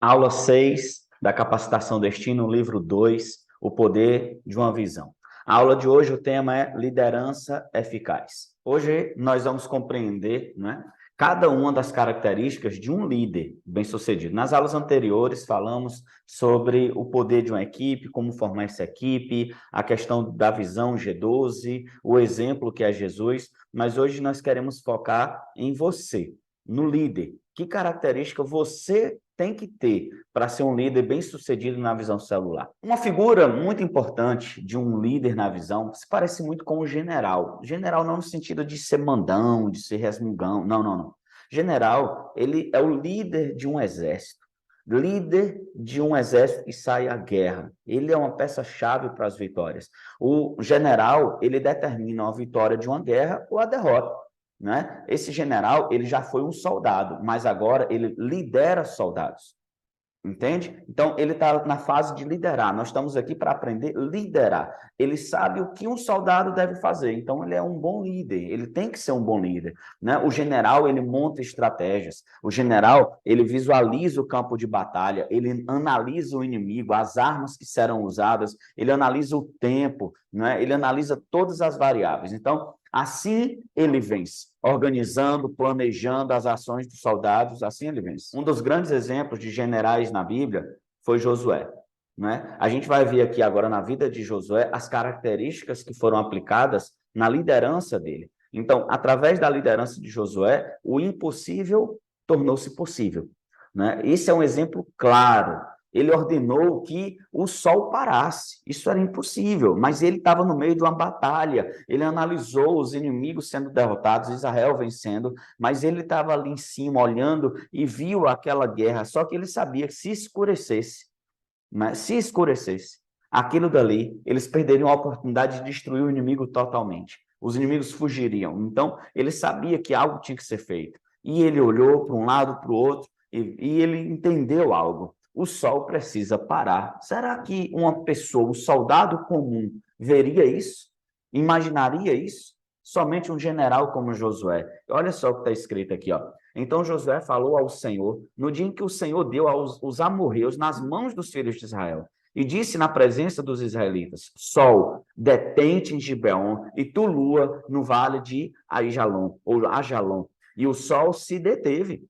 Aula 6 da Capacitação Destino, livro 2, O Poder de uma Visão. A aula de hoje, o tema é liderança eficaz. Hoje nós vamos compreender, né, cada uma das características de um líder bem-sucedido. Nas aulas anteriores falamos sobre o poder de uma equipe, como formar essa equipe, a questão da visão G12, o exemplo que é Jesus, mas hoje nós queremos focar em você, no líder. Que característica você tem que ter para ser um líder bem-sucedido na visão celular? Uma figura muito importante de um líder na visão se parece muito com o general. General não no sentido de ser mandão, de ser resmungão, não. General, ele é o líder de um exército. Líder de um exército que sai à guerra. Ele é uma peça-chave para as vitórias. O general, ele determina a vitória de uma guerra ou a derrota, né? Esse general, ele já foi um soldado, mas agora ele lidera soldados. Entende? Então, ele está na fase de liderar. Nós estamos aqui para aprender a liderar. Ele sabe o que um soldado deve fazer. Então, ele é um bom líder. Ele tem que ser um bom líder, né? O general, ele monta estratégias. O general, ele visualiza o campo de batalha. Ele analisa o inimigo, as armas que serão usadas. Ele analisa o tempo, né? Ele analisa todas as variáveis. Então, assim ele vence, organizando, planejando as ações dos soldados, assim ele vence. Um dos grandes exemplos de generais na Bíblia foi Josué, né? A gente vai ver aqui agora na vida de Josué as características que foram aplicadas na liderança dele. Então, através da liderança de Josué, o impossível tornou-se possível, né? Esse é um exemplo claro. Ele ordenou que o sol parasse. Isso era impossível, mas ele estava no meio de uma batalha. Ele analisou os inimigos sendo derrotados, Israel vencendo, mas ele estava ali em cima, olhando e viu aquela guerra. Só que ele sabia que se escurecesse, né? Se escurecesse, aquilo dali, eles perderiam a oportunidade de destruir o inimigo totalmente. Os inimigos fugiriam. Então, ele sabia que algo tinha que ser feito. E ele olhou para um lado, para o outro, e ele entendeu algo. O sol precisa parar. Será que uma pessoa, um soldado comum, veria isso? Imaginaria isso? Somente um general como Josué. Olha só o que está escrito aqui, ó. Então Josué falou ao Senhor, no dia em que o Senhor deu os amorreus nas mãos dos filhos de Israel, e disse na presença dos israelitas: Sol, detente em Gibeon, e tu, lua, no vale de Aijalon, ou Ajalon. E o sol se deteve,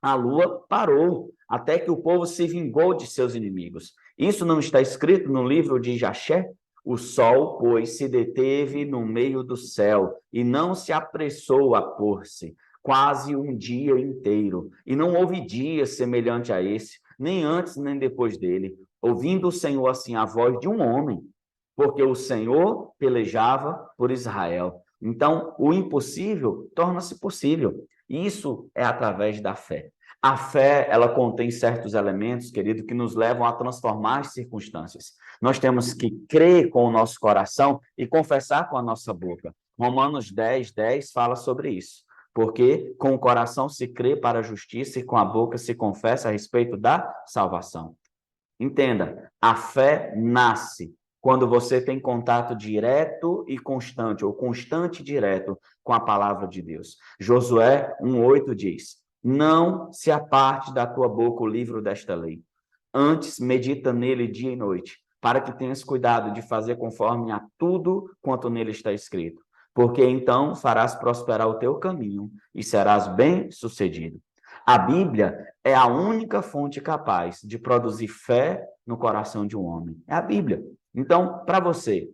a lua parou, até que o povo se vingou de seus inimigos. Isso não está escrito no livro de Jaché? O sol, pois, se deteve no meio do céu e não se apressou a pôr-se, quase um dia inteiro. E não houve dia semelhante a esse, nem antes nem depois dele, ouvindo o Senhor assim a voz de um homem, porque o Senhor pelejava por Israel. Então, o impossível torna-se possível. Isso é através da fé. A fé, ela contém certos elementos, querido, que nos levam a transformar as circunstâncias. Nós temos que crer com o nosso coração e confessar com a nossa boca. Romanos 10:10 fala sobre isso. Porque com o coração se crê para a justiça e com a boca se confessa a respeito da salvação. Entenda, a fé nasce quando você tem contato direto e constante, ou constante e direto com a palavra de Deus. Josué 1:8 diz: Não se aparte da tua boca o livro desta lei. Antes, medita nele dia e noite, para que tenhas cuidado de fazer conforme a tudo quanto nele está escrito. Porque então farás prosperar o teu caminho e serás bem-sucedido. A Bíblia é a única fonte capaz de produzir fé no coração de um homem. É a Bíblia. Então, para você,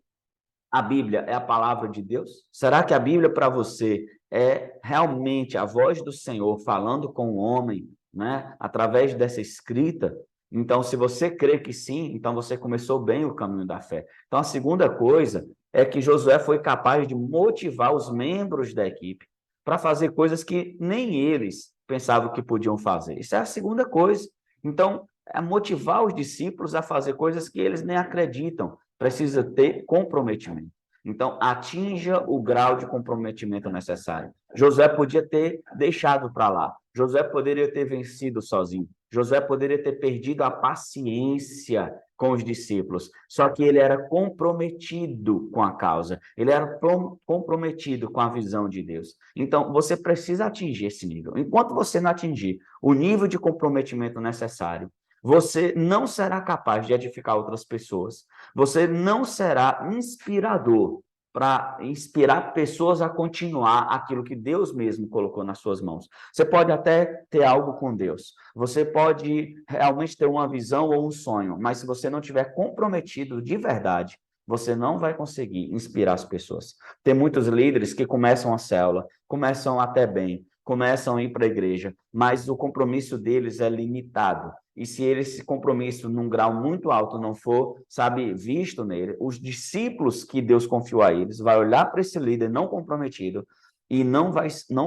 a Bíblia é a palavra de Deus? Será que a Bíblia para você é realmente a voz do Senhor falando com o homem, né, através dessa escrita? Então, se você crê que sim, então você começou bem o caminho da fé. Então, a segunda coisa é que Josué foi capaz de motivar os membros da equipe para fazer coisas que nem eles pensavam que podiam fazer. Isso é a segunda coisa. Então, é motivar os discípulos a fazer coisas que eles nem acreditam. Precisa ter comprometimento. Então, atinja o grau de comprometimento necessário. Josué podia ter deixado para lá. Josué poderia ter vencido sozinho. Josué poderia ter perdido a paciência com os discípulos. Só que ele era comprometido com a causa. Ele era comprometido com a visão de Deus. Então, você precisa atingir esse nível. Enquanto você não atingir o nível de comprometimento necessário, Você não será capaz de edificar outras pessoas. Você não será inspirador para inspirar pessoas a continuar aquilo que Deus mesmo colocou nas suas mãos. Você pode até ter algo com Deus. Você pode realmente ter uma visão ou um sonho, mas se você não estiver comprometido de verdade, você não vai conseguir inspirar as pessoas. Tem muitos líderes que começam a célula, começam até bem, começam a ir para a igreja, mas o compromisso deles é limitado. E se esse compromisso, num grau muito alto, não for, sabe, visto nele, os discípulos que Deus confiou a eles vai olhar para esse líder não comprometido e não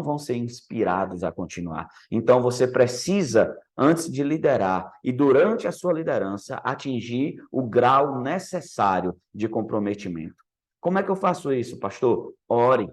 vão ser inspirados a continuar. Então, você precisa, antes de liderar e durante a sua liderança, atingir o grau necessário de comprometimento. Como é que eu faço isso, pastor? Ore,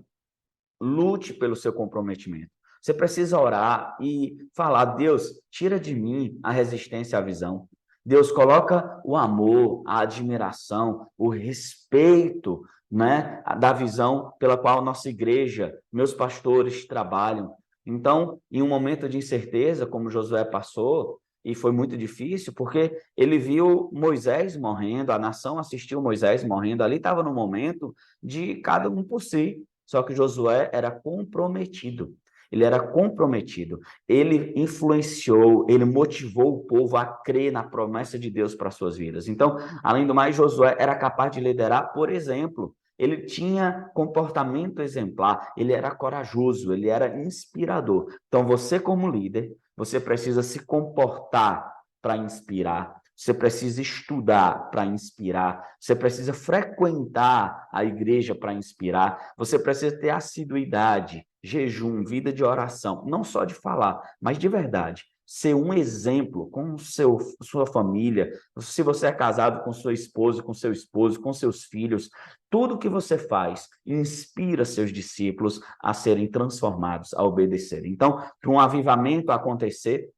lute pelo seu comprometimento. Você precisa orar e falar: Deus, tira de mim a resistência à visão. Deus, coloca o amor, a admiração, o respeito, né, da visão pela qual nossa igreja, meus pastores trabalham. Então, em um momento de incerteza, como Josué passou, e foi muito difícil, porque ele viu Moisés morrendo, a nação assistiu Moisés morrendo, ali estava no momento de cada um por si. Só que Josué era comprometido. Ele era comprometido. Ele influenciou, ele motivou o povo a crer na promessa de Deus para suas vidas. Então, além do mais, Josué era capaz de liderar, por exemplo. Ele tinha comportamento exemplar, ele era corajoso, ele era inspirador. Então, você como líder, você precisa se comportar para inspirar. Você precisa estudar para inspirar, você precisa frequentar a igreja para inspirar, você precisa ter assiduidade, jejum, vida de oração, não só de falar, mas de verdade. Ser um exemplo com sua família, se você é casado com sua esposa, com seu esposo, com seus filhos, tudo que você faz inspira seus discípulos a serem transformados, a obedecerem. Então, para um avivamento acontecer,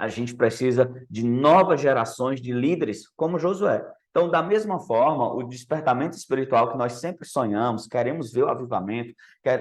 a gente precisa de novas gerações de líderes como Josué. Então, da mesma forma, o despertamento espiritual que nós sempre sonhamos, queremos ver o avivamento,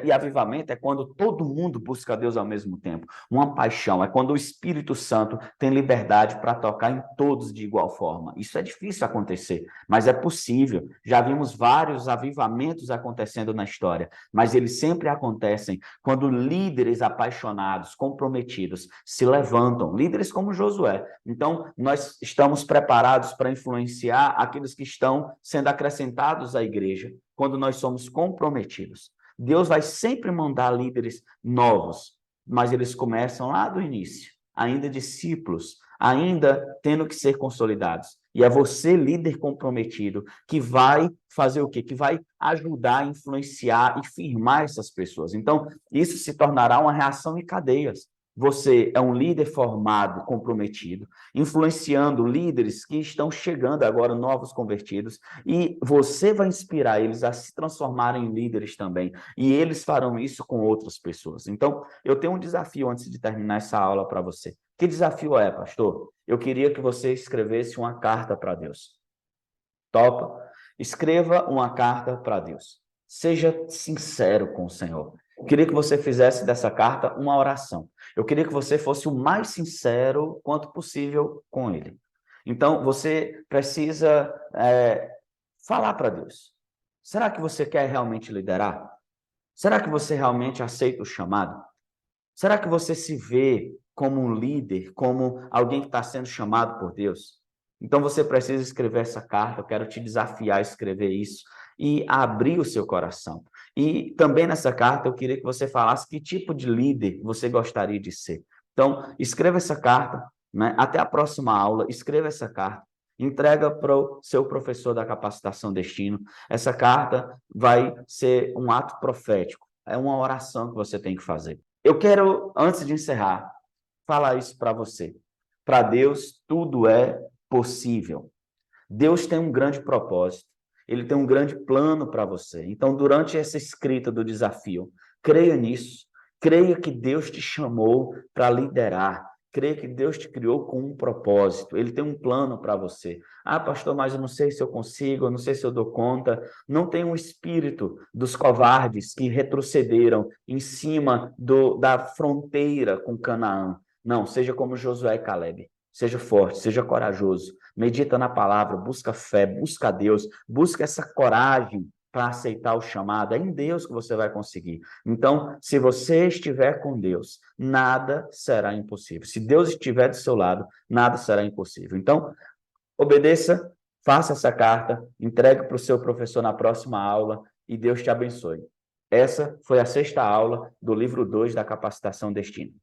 e avivamento é quando todo mundo busca Deus ao mesmo tempo. Uma paixão, é quando o Espírito Santo tem liberdade para tocar em todos de igual forma. Isso é difícil acontecer, mas é possível. Já vimos vários avivamentos acontecendo na história, mas eles sempre acontecem quando líderes apaixonados, comprometidos, se levantam, líderes como Josué. Então, nós estamos preparados para influenciar aqueles que estão sendo acrescentados à igreja, quando nós somos comprometidos. Deus vai sempre mandar líderes novos, mas eles começam lá do início, ainda discípulos, ainda tendo que ser consolidados. E é você, líder comprometido, que vai fazer o quê? Que vai ajudar a influenciar e firmar essas pessoas. Então, isso se tornará uma reação em cadeias. Você é um líder formado, comprometido, influenciando líderes que estão chegando agora, novos convertidos, e você vai inspirar eles a se transformarem em líderes também, e eles farão isso com outras pessoas. Então, eu tenho um desafio antes de terminar essa aula para você. Que desafio é, pastor? Eu queria que você escrevesse uma carta para Deus. Topa? Escreva uma carta para Deus. Seja sincero com o Senhor. Eu queria que você fizesse dessa carta uma oração. Eu queria que você fosse o mais sincero quanto possível com Ele. Então, você precisa falar para Deus. Será que você quer realmente liderar? Será que você realmente aceita o chamado? Será que você se vê como um líder, como alguém que está sendo chamado por Deus? Então você precisa escrever essa carta, eu quero te desafiar a escrever isso e a abrir o seu coração. E também nessa carta eu queria que você falasse que tipo de líder você gostaria de ser. Então, escreva essa carta, né? Até a próxima aula, escreva essa carta, entrega para o seu professor da capacitação destino. Essa carta vai ser um ato profético, é uma oração que você tem que fazer. Eu quero, antes de encerrar, falar isso para você. Para Deus, tudo é possível. Deus tem um grande propósito. Ele tem um grande plano para você. Então, durante essa escrita do desafio, creia nisso. Creia que Deus te chamou para liderar. Creia que Deus te criou com um propósito. Ele tem um plano para você. Ah, pastor, mas eu não sei se eu consigo, eu não sei se eu dou conta. Não tem um espírito dos covardes que retrocederam em cima da fronteira com Canaã. Não, seja como Josué e Caleb. Seja forte, seja corajoso. Medita na palavra, busca fé, busca Deus, busca essa coragem para aceitar o chamado. É em Deus que você vai conseguir. Então, se você estiver com Deus, nada será impossível. Se Deus estiver do seu lado, nada será impossível. Então, obedeça, faça essa carta, entregue para o seu professor na próxima aula e Deus te abençoe. Essa foi a 6ª aula do livro 2 da Capacitação Destino.